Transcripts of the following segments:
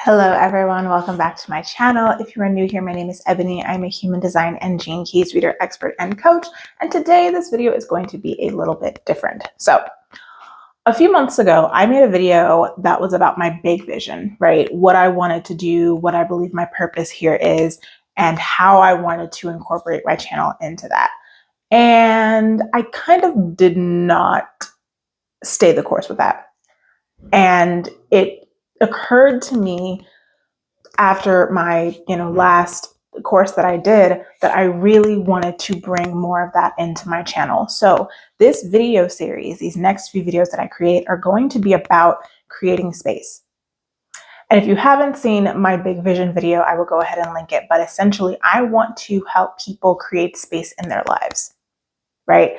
Hello everyone, welcome back to my channel. If you are new here, my name is Ebony. I'm a human design and gene keys reader, expert, and coach. And today this video is going to be a little bit different. So a few months ago, I made a video that was about my big vision, right? What I wanted to do, what I believe my purpose here is, and how I wanted to incorporate my channel into that. And I kind of did not stay the course with that. And it occurred to me after my last course that I did that I really wanted to bring more of that into my channel. So this video series, these next few videos that I create are going to be about creating space. And if you haven't seen my big vision video, I will go ahead and link it. But essentially, I want to help people create space in their lives, right?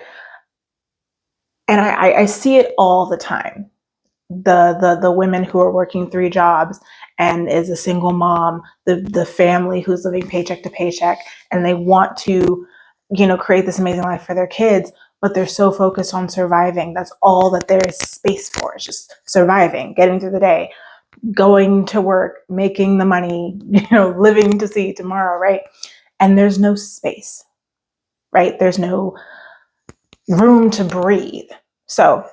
And I see it all the time. The women who are working 3 jobs and is a single mom, the family who's living paycheck to paycheck, and they want to, create this amazing life for their kids, but they're so focused on surviving. That's all that there is space for. It's just surviving, getting through the day, going to work, making the money, living to see tomorrow, right? And there's no space, right? There's no room to breathe. So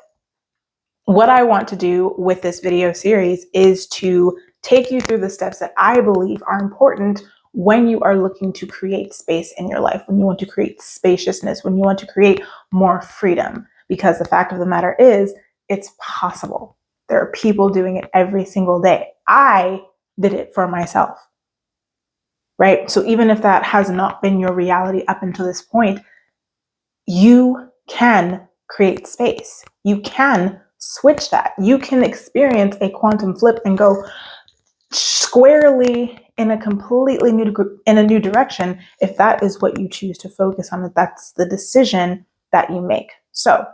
what I want to do with this video series is to take you through the steps that I believe are important when you are looking to create space in your life, when you want to create spaciousness, when you want to create more freedom. Because the fact of the matter is, it's possible. There are people doing it every single day. I did it for myself, right? So even if that has not been your reality up until this point, you can create space. You can switch that. You can experience a quantum flip and go squarely in a completely new direction if that is what you choose to focus on, if that's the decision that you make. So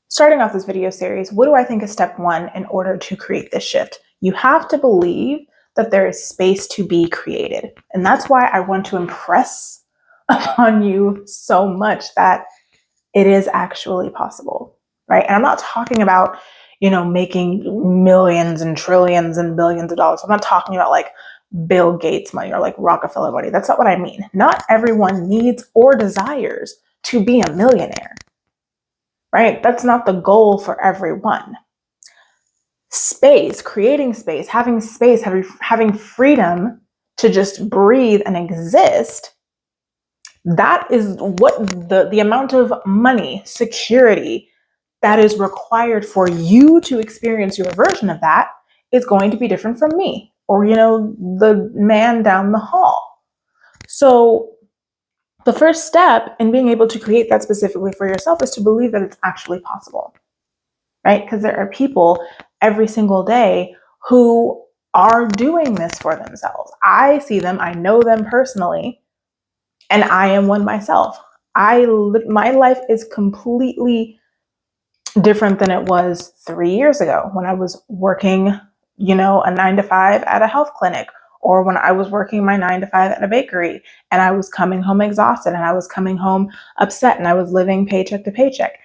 starting off this video series, what do I think is step 1 in order to create this shift? You have to believe that there is space to be created. And that's why I want to impress upon you so much that it is actually possible, right? And I'm not talking about, making millions and trillions and billions of dollars. I'm not talking about like Bill Gates money or like Rockefeller money. That's not what I mean. Not everyone needs or desires to be a millionaire, right? That's not the goal for everyone. Space, creating space, having freedom to just breathe and exist. That is what the amount of money, security that is required for you to experience your version of that is going to be different from me or, the man down the hall. So the first step in being able to create that specifically for yourself is to believe that it's actually possible, right? Because there are people every single day who are doing this for themselves. I see them, I know them personally, and I am one myself. My life is completely different than it was 3 years ago when I was working, a 9-to-5 at a health clinic, or when I was working my 9-to-5 at a bakery and I was coming home exhausted and I was coming home upset and I was living paycheck to paycheck.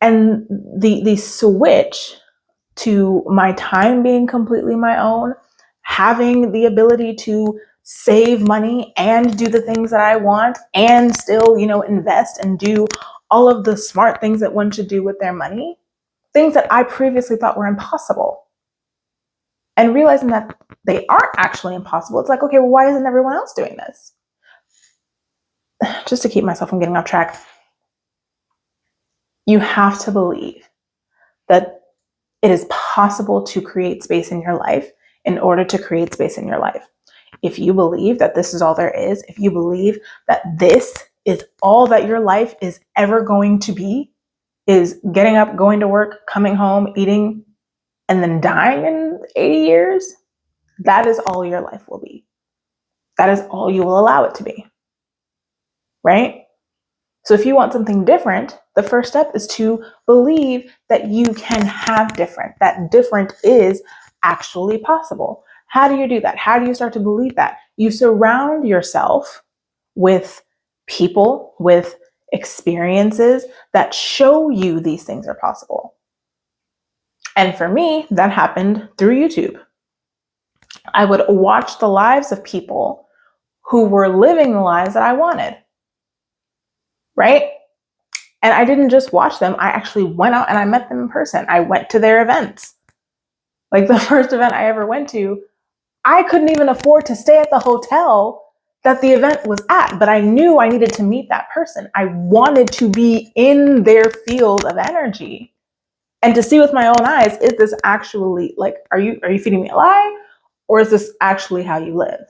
And the switch to my time being completely my own, having the ability to save money and do the things that I want and still, invest and do all of the smart things that one should do with their money, things that I previously thought were impossible. And realizing that they aren't actually impossible. It's like, okay, well, why isn't everyone else doing this? Just to keep myself from getting off track, you have to believe that it is possible to create space in your life in order to create space in your life. If you believe that this is all there is, if you believe that this is all that your life is ever going to be, is getting up, going to work, coming home, eating, and then dying in 80 years, that is all your life will be. That is all you will allow it to be, right? So if you want something different, the first step is to believe that you can have different, that different is actually possible. How do you do that? How do you start to believe that? You surround yourself with people, with experiences that show you these things are possible. And for me, that happened through YouTube. I would watch the lives of people who were living the lives that I wanted, right? And I didn't just watch them. I actually went out and I met them in person. I went to their events. Like the first event I ever went to, I couldn't even afford to stay at the hotel that the event was at, but I knew I needed to meet that person. I wanted to be in their field of energy and to see with my own eyes, is this actually, like, are you feeding me a lie, or is this actually how you live?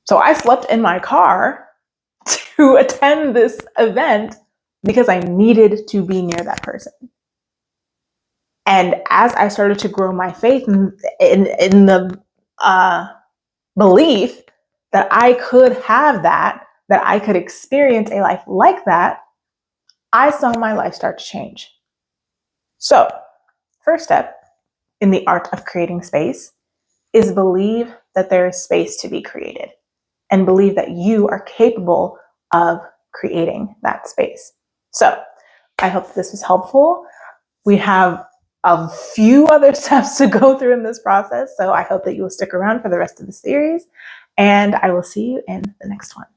So I slept in my car to attend this event because I needed to be near that person. And as I started to grow my faith in the belief that I could have that I could experience a life like that, I saw my life start to change. So, first step in the art of creating space is believe that there is space to be created and believe that you are capable of creating that space. So, I hope this was helpful. We have a few other steps to go through in this process, so I hope that you will stick around for the rest of the series, and I will see you in the next one.